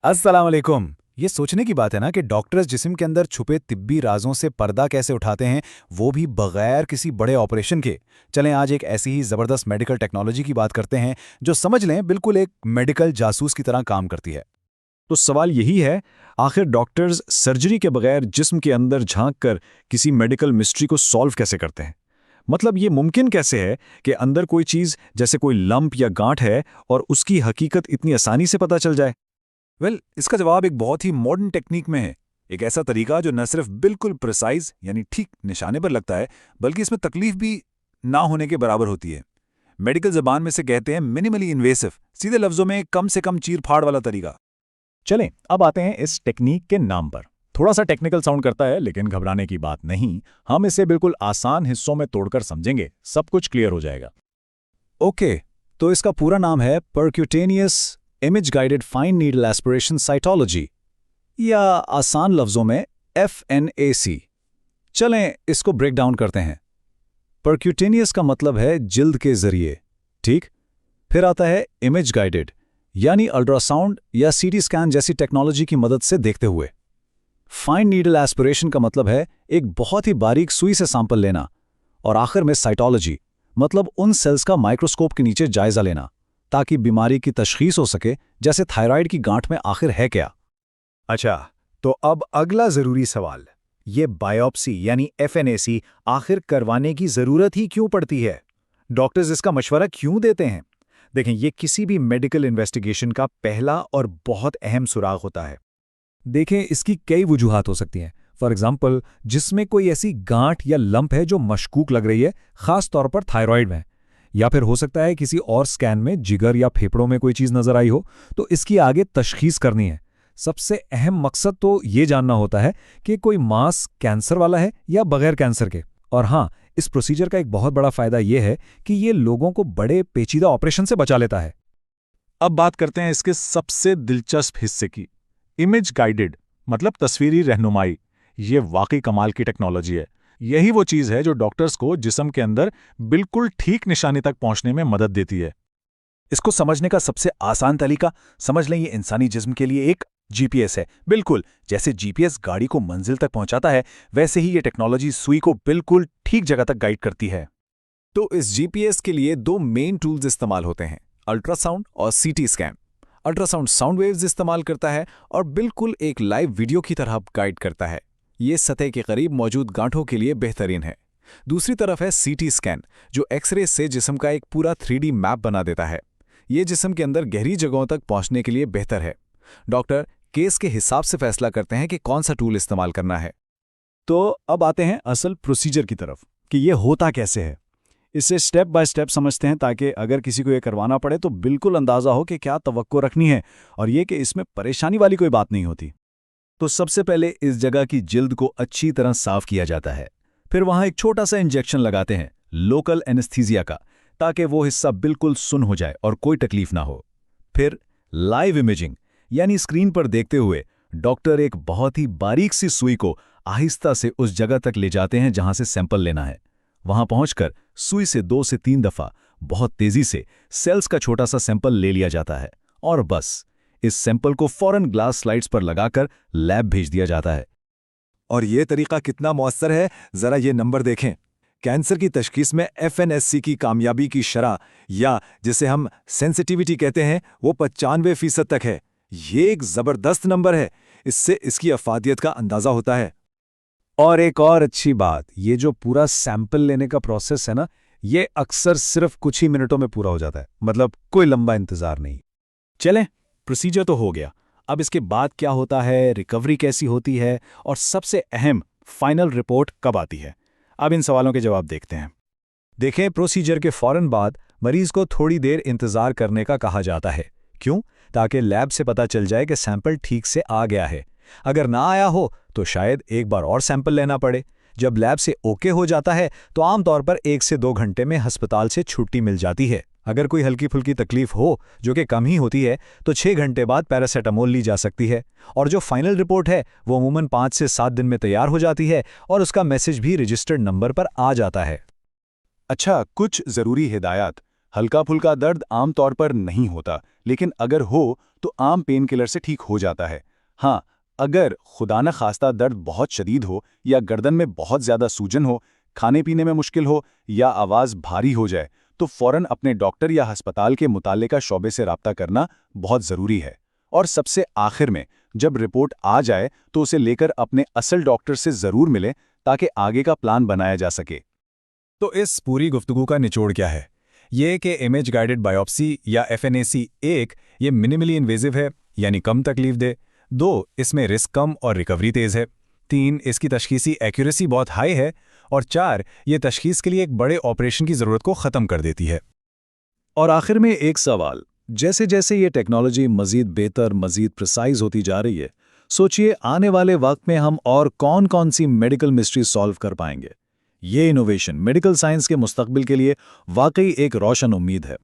अस्सलाम वालेकुम। ये सोचने की बात है ना कि डॉक्टर्स जिस्म के अंदर छुपे तिब्बी राजों से पर्दा कैसे उठाते हैं, वो भी बगैर किसी बड़े ऑपरेशन के। चलें आज एक ऐसी ही ज़बरदस्त मेडिकल टेक्नोलॉजी की बात करते हैं जो समझ लें बिल्कुल एक मेडिकल जासूस की तरह काम करती है। तो सवाल यही है, आखिर डॉक्टर्स सर्जरी के बगैर जिस्म के अंदर झांक कर किसी मेडिकल मिस्ट्री को सॉल्व कैसे करते हैं? मतलब ये मुमकिन कैसे है कि अंदर कोई चीज़ जैसे कोई लंप या गांठ है और उसकी हकीकत इतनी आसानी से पता चल जाए? इसका जवाब एक बहुत ही मॉडर्न टेक्निक में है। एक ऐसा तरीका जो न सिर्फ बिल्कुल प्रिसाइज यानी ठीक निशाने पर लगता है, बल्कि इसमें तकलीफ भी ना होने के बराबर होती है। मेडिकल जबान में से कहते हैं मिनिमली इन्वेसिव, सीधे लफ्जों में कम से कम चीर फाड़ वाला तरीका। चलें अब आते हैं इस टेक्निक के नाम पर। थोड़ा सा टेक्निकल साउंड करता है, लेकिन घबराने की बात नहीं। हम इसे बिल्कुल आसान हिस्सों में तोड़कर समझेंगे, सब कुछ क्लियर हो जाएगा। ओके, तो इसका पूरा नाम है percutaneous image guided fine needle aspiration cytology, या आसान लफ्जों में FNAC। चलें इसको ब्रेक डाउन करते हैं। परक्यूटेनियस का मतलब है जिल्द के जरिए, ठीक। फिर आता है इमेज गाइडेड, यानी अल्ट्रासाउंड या सीटी स्कैन जैसी टेक्नोलॉजी की मदद से देखते हुए। फाइन नीडल एस्पिरेशन का मतलब है एक बहुत ही बारीक सुई से सैंपल लेना। और आखिर में साइटोलॉजी, मतलब उन सेल्स का माइक्रोस्कोप के नीचे जायजा लेना, ताकि बीमारी की तशखीस हो सके, जैसे थायराइड की गांठ में आखिर है क्या। अच्छा, तो अब अगला जरूरी सवाल, ये बायोप्सी यानी FNAC आखिर करवाने की जरूरत ही क्यों पड़ती है? डॉक्टर्स इसका मशवरा क्यों देते हैं? देखें, ये किसी भी मेडिकल इन्वेस्टिगेशन का पहला और बहुत अहम सुराग होता है। देखें, इसकी कई वजूहात हो सकती हैं। फॉर एग्जाम्पल, जिसमें कोई ऐसी गांठ या लंप है जो मशकूक लग रही है, खास तौर पर थायराइड में। या फिर हो सकता है किसी और स्कैन में जिगर या फेफड़ों में कोई चीज़ नजर आई हो, तो इसकी आगे तशखीस करनी है। सबसे अहम मकसद तो ये जानना होता है कि कोई मांस कैंसर वाला है या बगैर कैंसर के। और हाँ, इस प्रोसीजर का एक बहुत बड़ा फायदा यह है कि ये लोगों को बड़े पेचीदा ऑपरेशन से बचा लेता है। अब बात करते हैं इसके सबसे दिलचस्प हिस्से की, इमेज गाइडेड, मतलब तस्वीरी रहनुमाई। ये वाकई कमाल की टेक्नोलॉजी है। यही वो चीज़ है जो डॉक्टर्स को जिस्म के अंदर बिल्कुल ठीक निशानी तक पहुंचने में मदद देती है। इसको समझने का सबसे आसान तरीका, समझ लें ये इंसानी जिस्म के लिए एक GPS है। बिल्कुल जैसे GPS गाड़ी को मंजिल तक पहुंचाता है, वैसे ही ये टेक्नोलॉजी सुई को बिल्कुल ठीक जगह तक गाइड करती है। तो इस GPS के लिए दो मेन टूल्स इस्तेमाल होते हैं, अल्ट्रासाउंड और CT scan. Ultrasound sound waves इस्तेमाल करता है और बिल्कुल एक लाइव वीडियो की तरह गाइड करता है। ये सतह के करीब मौजूद गांठों के लिए बेहतरीन है। दूसरी तरफ है CT स्कैन, जो एक्सरे से जिस्म का एक पूरा 3D मैप बना देता है। ये जिस्म के अंदर गहरी जगहों तक पहुंचने के लिए बेहतर है। डॉक्टर केस के हिसाब से फैसला करते हैं कि कौन सा टूल इस्तेमाल करना है। तो अब आते हैं असल प्रोसीजर की तरफ कि ये होता कैसे है। इसे स्टेप बाय स्टेप समझते हैं, ताकि अगर किसी को ये करवाना पड़े तो बिल्कुल अंदाज़ा हो कि क्या तवक्को रखनी है, और ये कि इसमें परेशानी वाली कोई बात नहीं होती। तो सबसे पहले इस जगह की जिल्द को अच्छी तरह साफ किया जाता है। फिर वहां एक छोटा सा इंजेक्शन लगाते हैं लोकल एनेस्थीसिया का, ताकि वो हिस्सा बिल्कुल सुन्न हो जाए और कोई तकलीफ ना हो। फिर लाइव इमेजिंग यानी स्क्रीन पर देखते हुए डॉक्टर एक बहुत ही बारीक सी सुई को आहिस्ता से उस जगह तक ले जाते हैं जहां से सैंपल लेना है। वहां पहुंचकर सुई से 2 से 3 दफा बहुत तेजी से सेल्स का छोटा सा सैंपल ले लिया जाता है, और बस इस सैंपल को फौरन ग्लास स्लाइड्स पर लगाकर लैब भेज दिया जाता है। और ये तरीका कितना मौसर है, जरा ये नंबर देखें। कैंसर की तशखीस में FNAC की कामयाबी की शरह, या जिसे हम सेंसिटिविटी कहते हैं, वो 95% तक है। ये एक जबरदस्त नंबर है। इससे इसकी अफादियत का अंदाजा होता है। और एक और अच्छी बात, ये जो पूरा सैंपल लेने का प्रोसेस है ना, ये अक्सर सिर्फ कुछ ही मिनटों में पूरा हो जाता है। मतलब कोई लंबा इंतजार नहीं। चलें, प्रोसीजर तो हो गया। अब इसके बाद क्या होता है, रिकवरी कैसी होती है, और सबसे अहम फाइनल रिपोर्ट कब आती है? अब इन सवालों के जवाब देखते हैं। देखें, प्रोसीजर के फौरन बाद मरीज को थोड़ी देर इंतजार करने का कहा जाता है। क्यों? ताकि लैब से पता चल जाए कि सैंपल ठीक से आ गया है। अगर ना आया हो तो शायद एक बार और सैंपल लेना पड़े। जब लैब से ओके हो जाता है तो आमतौर पर 1 से 2 घंटे में अस्पताल से छुट्टी मिल जाती है। अगर कोई हल्की फुल्की तकलीफ हो, जो कि कम ही होती है, तो 6 घंटे बाद पैरासीटामोल ली जा सकती है। और जो फाइनल रिपोर्ट है वो अमूमन 5 से 7 दिन में तैयार हो जाती है, और उसका मैसेज भी रजिस्टर्ड नंबर पर आ जाता है। अच्छा, कुछ जरूरी हिदायत। हल्का फुल्का दर्द आमतौर पर नहीं होता, लेकिन अगर हो तो आम पेन किलर से ठीक हो जाता है। हाँ, अगर खुदा न खास्ता दर्द बहुत शदीद हो या गर्दन में बहुत ज़्यादा सूजन हो, खाने पीने में मुश्किल हो या आवाज़ भारी हो जाए, तो फ़ौरन अपने डॉक्टर या अस्पताल के मुताल्लिका शोबे से राब्ता करना बहुत ज़रूरी है। और सबसे आखिर में, जब रिपोर्ट आ जाए तो उसे लेकर अपने असल डॉक्टर से ज़रूर मिलें ताकि आगे का प्लान बनाया जा सके। तो इस पूरी गुफ्तगू का निचोड़ क्या है? ये कि इमेज गाइडेड बायोप्सी या FNAC, एक, ये मिनिमली इन्वेजिव है, यानी कम तकलीफ दे। 2, इसमें रिस्क कम और रिकवरी तेज़ है। 3, इसकी तशखीसी एक्यूरेसी बहुत हाई है। और 4, ये तशखीस के लिए एक बड़े ऑपरेशन की ज़रूरत को ख़त्म कर देती है। और आखिर में एक सवाल, जैसे जैसे ये टेक्नोलॉजी मज़ीद बेहतर, मज़ीद प्रिसाइज होती जा रही है, सोचिए आने वाले वक्त में हम और कौन-कौन सी मेडिकल मिस्ट्री सॉल्व कर पाएंगे। ये इनोवेशन मेडिकल साइंस के मुस्तकबिल के लिए वाकई एक रोशन उम्मीद है।